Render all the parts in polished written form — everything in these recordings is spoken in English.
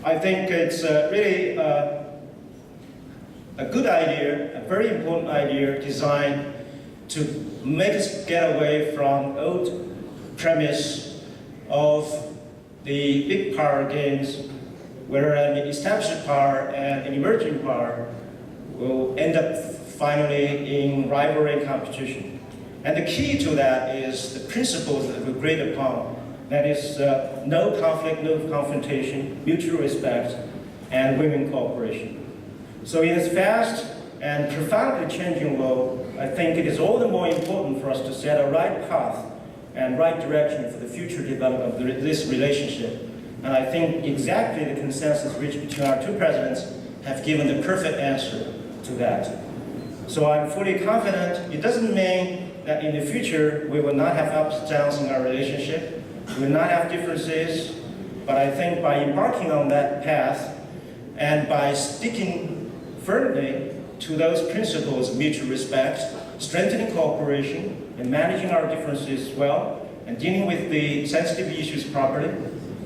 I think it's really a good idea, a very important idea designed to make us get away from old premise of the big power games where an established power and an emerging power will end up finally in rivalry and competition. And the key to that is the principles that we agreed upon. That is no conflict, no confrontation, mutual respect, and win-win cooperation. So in this fast and profoundly changing world, I think it is all the more important for us to set a right path and right direction for the future development of this relationship. And I think exactly the consensus reached between our two presidents have given the perfect answer to that. So I'm fully confident. It doesn't mean that in the future we will not have ups and downs in our relationship, we will not have differences, but I think by embarking on that path and by sticking firmly to those principles of mutual respect, strengthening cooperation, and managing our differences well, and dealing with the sensitive issues properly,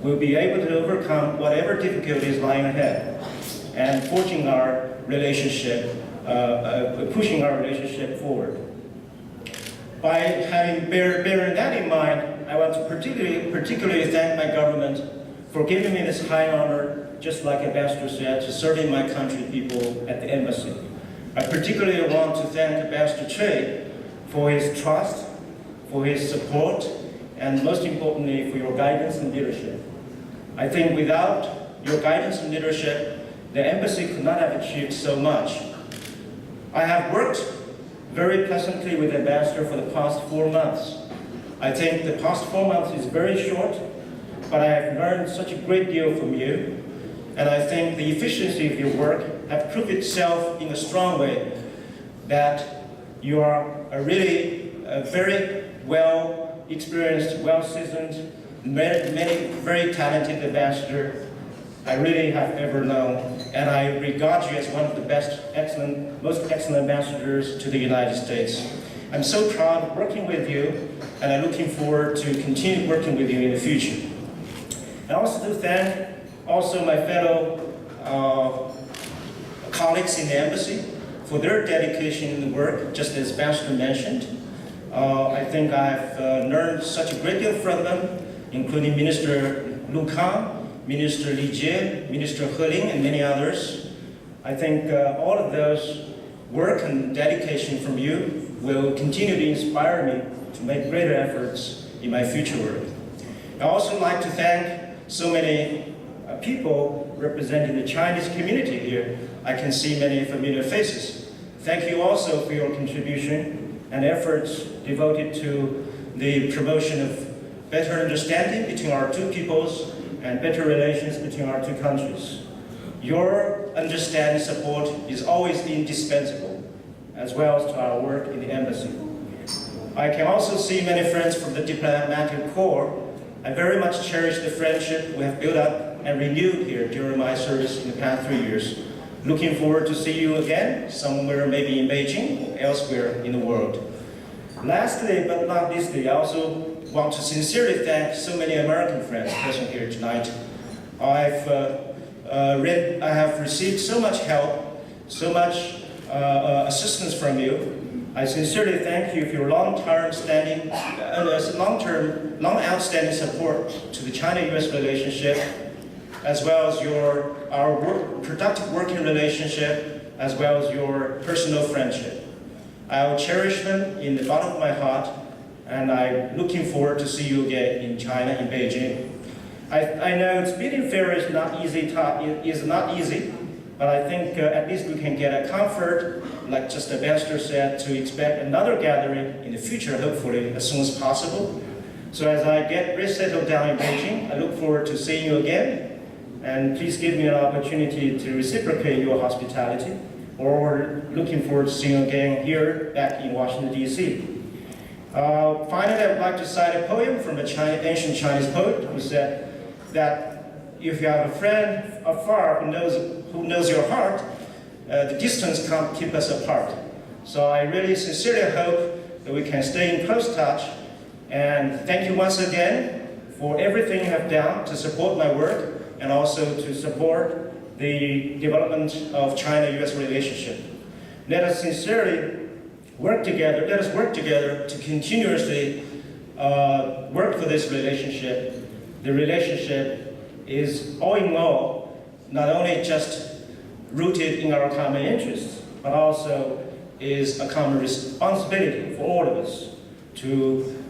we'll be able to overcome whatever difficulties lying ahead and forging our relationship, pushing our relationship forward. By bearing that in mind, I want to particularly thank my government for giving me this high honor, just like Ambassador said, to serving my country people at the embassy. I particularly want to thank Ambassador Che for his trust, for his support, and most importantly, for your guidance and leadership. I think without your guidance and leadership, the embassy could not have achieved so much. I have worked very pleasantly with the ambassador for the past 4 months. I think the past 4 months is very short, but I have learned such a great deal from you, and I think the efficiency of your work have proved itself in a strong way that you are a really very well experienced, well seasoned, many very talented ambassador I really have ever known, and I regard you as one of the best, most excellent ambassadors to the United States. I'm so proud of working with you, and I'm looking forward to continue working with you in the future. And also to thank also my fellow colleagues in the embassy for their dedication in the work, just as Ambassador mentioned. I think I've learned such a great deal from them, including Minister Lu Kang, Minister Li Jie, Minister He Ling, and many others. I think all of those work and dedication from you will continue to inspire me to make greater efforts in my future work. I also like to thank so many people representing the Chinese community here. I can see many familiar faces. Thank you also for your contribution and efforts devoted to the promotion of better understanding between our two peoples and better relations between our two countries. Your understanding support is always indispensable, as well as to our work in the embassy. I can also see many friends from the diplomatic corps. I very much cherish the friendship we have built up and renewed here during my service in the past 3 years. Looking forward to see you again, somewhere maybe in Beijing or elsewhere in the world. Lastly, but not leastly, I also want to sincerely thank so many American friends present here tonight. I have received so much help, so much assistance from you. I sincerely thank you for your long outstanding support to the China-U.S. relationship, as well as our productive working relationship, as well as your personal friendship. I will cherish them in the bottom of my heart, and I'm looking forward to see you again in China, in Beijing. I know speaking fair is not easy, but I think at least we can get a comfort, like just the ambassador said, to expect another gathering in the future, hopefully as soon as possible. So as I get resettled down in Beijing, I look forward to seeing you again, and please give me an opportunity to reciprocate your hospitality, or looking forward to seeing you again here back in Washington, D.C. Finally, I would like to cite a poem from an ancient Chinese poet who said that if you have a friend afar who knows your heart, the distance can't keep us apart. So I really sincerely hope that we can stay in close touch, and thank you once again for everything you have done to support my work and also to support the development of China-US relationship. Let us sincerely work together, to continuously work for this relationship. The relationship is all in all, not only just rooted in our common interests, but also is a common responsibility for all of us to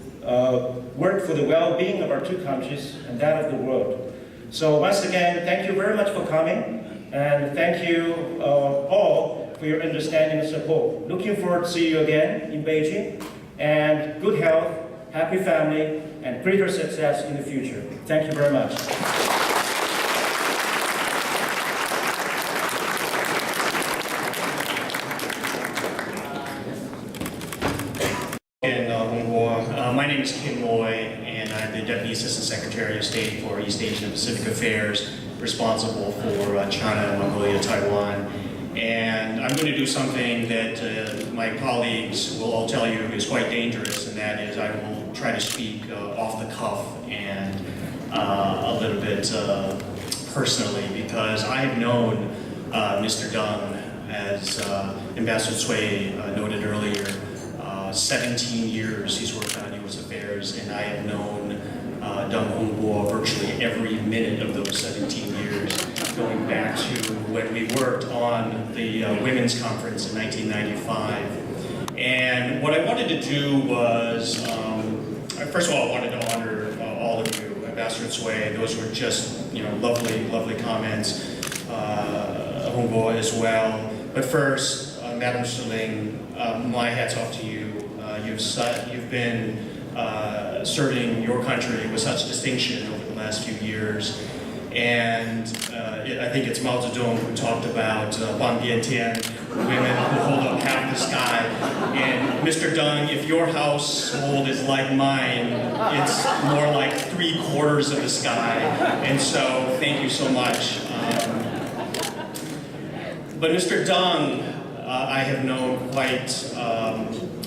work for the well-being of our two countries and that of the world. So once again, thank you very much for coming, and thank you all for your understanding and support. Looking forward to see you again in Beijing, and good health, happy family, and greater success in the future. Thank you very much. My name is Kim Moy, and I'm the Deputy Assistant Secretary of State for East Asia and Pacific Affairs, responsible for China, Mongolia, Taiwan. And I'm going to do something that my colleagues will all tell you is quite dangerous, and that is I will try to speak off the cuff and a little bit personally, because I have known Mr. Deng, as Ambassador Cui noted earlier. 17 years he's worked on U.S. affairs, and I have known Deng Hongbo virtually every minute of those 17 years, going back to when we worked on the Women's Conference in 1995. And what I wanted to do was, first of all, I wanted to honor all of you, Ambassador Cui. Those were just, lovely, lovely comments. Hongbo as well. But first, Madam Shiling, my hat's off to you. You've been serving your country with such distinction over the last few years. And I think it's Mao Zedong who talked about Huan Bian Tian, women who hold up half the sky. And Mr. Deng, if your household is like mine, it's more like 3/4 of the sky. And so, thank you so much. But Mr. Deng, I have known quite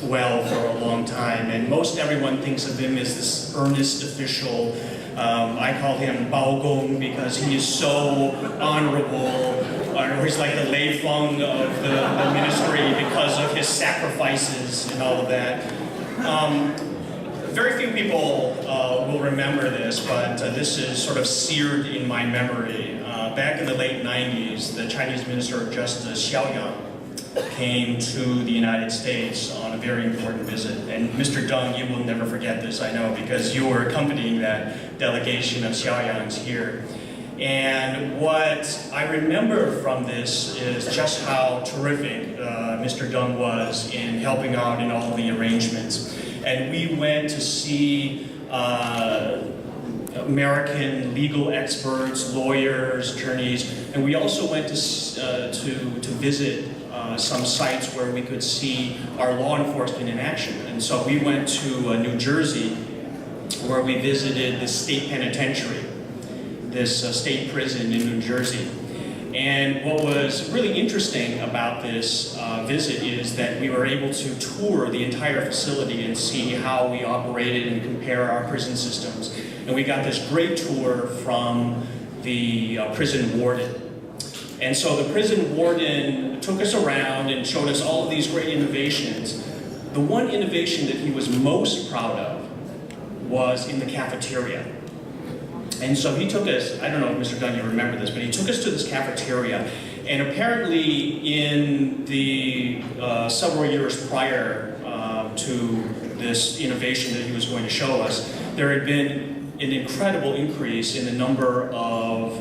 well for a long time, and most everyone thinks of him as this earnest official. I call him Bao Gong because he is so honorable, or he's like the Lei Feng of the ministry because of his sacrifices and all of that. Very few people will remember this, but this is sort of seared in my memory. Back in the late 90s, the Chinese Minister of Justice, Xiaoyang, came to the United States on a very important visit. And Mr. Deng, you will never forget this, I know, because you were accompanying that delegation of Xiaoyangs here. And what I remember from this is just how terrific Mr. Deng was in helping out in all the arrangements. And we went to see American legal experts, lawyers, attorneys, and we also went to visit some sites where we could see our law enforcement in action. And so we went to New Jersey, where we visited the state penitentiary, this state prison in New Jersey. And what was really interesting about this visit is that we were able to tour the entire facility and see how we operated and compare our prison systems. And we got this great tour from the prison warden. And so the prison warden took us around and showed us all of these great innovations. The one innovation that he was most proud of was in the cafeteria. And so he took us, I don't know if Mr. Dunn, you remember this, but he took us to this cafeteria. And apparently in the several years prior to this innovation that he was going to show us, there had been an incredible increase in the number of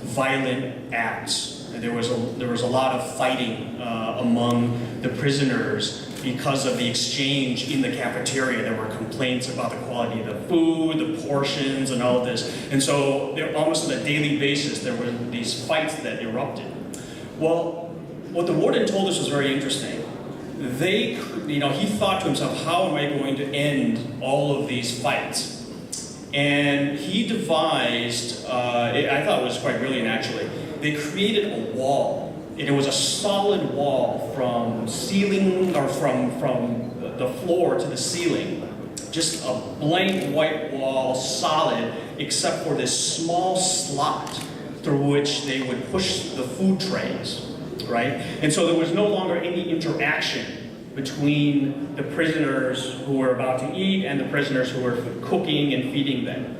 violent acts. There was a lot of fighting among the prisoners because of the exchange in the cafeteria. There were complaints about the quality of the food, the portions, and all of this. And so almost on a daily basis, there were these fights that erupted. Well, what the warden told us was very interesting. He thought to himself, how am I going to end all of these fights? And he devised, I thought it was quite brilliant actually, they created a wall. And it was a solid wall from ceiling, or from the floor to the ceiling. Just a blank white wall, solid. except for this small slot through which they would push the food trays, right? And so there was no longer any interaction between the prisoners who were about to eat and the prisoners who were cooking and feeding them.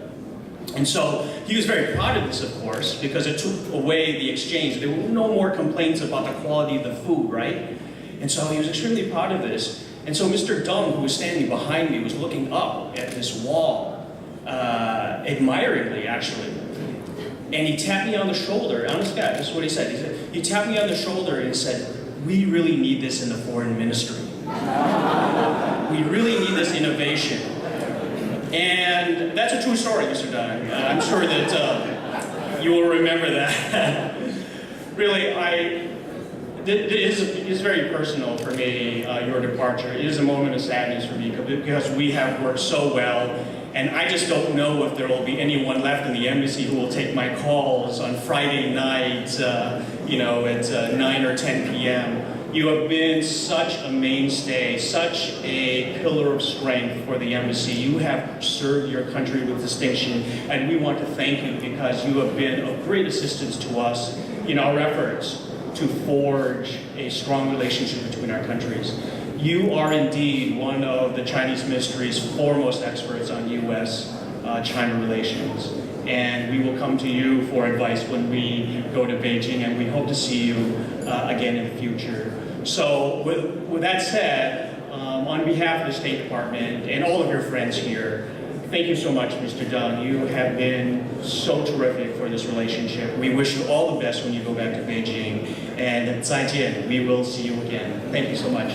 And so he was very proud of this, of course, because it took away the exchange. There were no more complaints about the quality of the food, right? And so he was extremely proud of this. And so Mr. Deng, who was standing behind me, was looking up at this wall, admiringly, actually. And he tapped me on the shoulder. Honest God, this is what he said. He tapped me on the shoulder and said, "We really need this in the foreign ministry. We really need this innovation." And that's a true story, Mr. Deng. I'm sure that you will remember that. Really, it is very personal for me, your departure. It is a moment of sadness for me because we have worked so well, and I just don't know if there will be anyone left in the embassy who will take my calls on Friday night, at 9 or 10 p.m. You have been such a mainstay, such a pillar of strength for the embassy. You have served your country with distinction, and we want to thank you because you have been of great assistance to us in our efforts to forge a strong relationship between our countries. You are indeed one of the Chinese ministry's foremost experts on U.S.-China relations. And we will come to you for advice when we go to Beijing, and we hope to see you again in the future. So with that said, on behalf of the State Department and all of your friends here, thank you so much, Mr. Deng. You have been so terrific for this relationship. We wish you all the best when you go back to Beijing. And 再见, we will see you again. Thank you so much.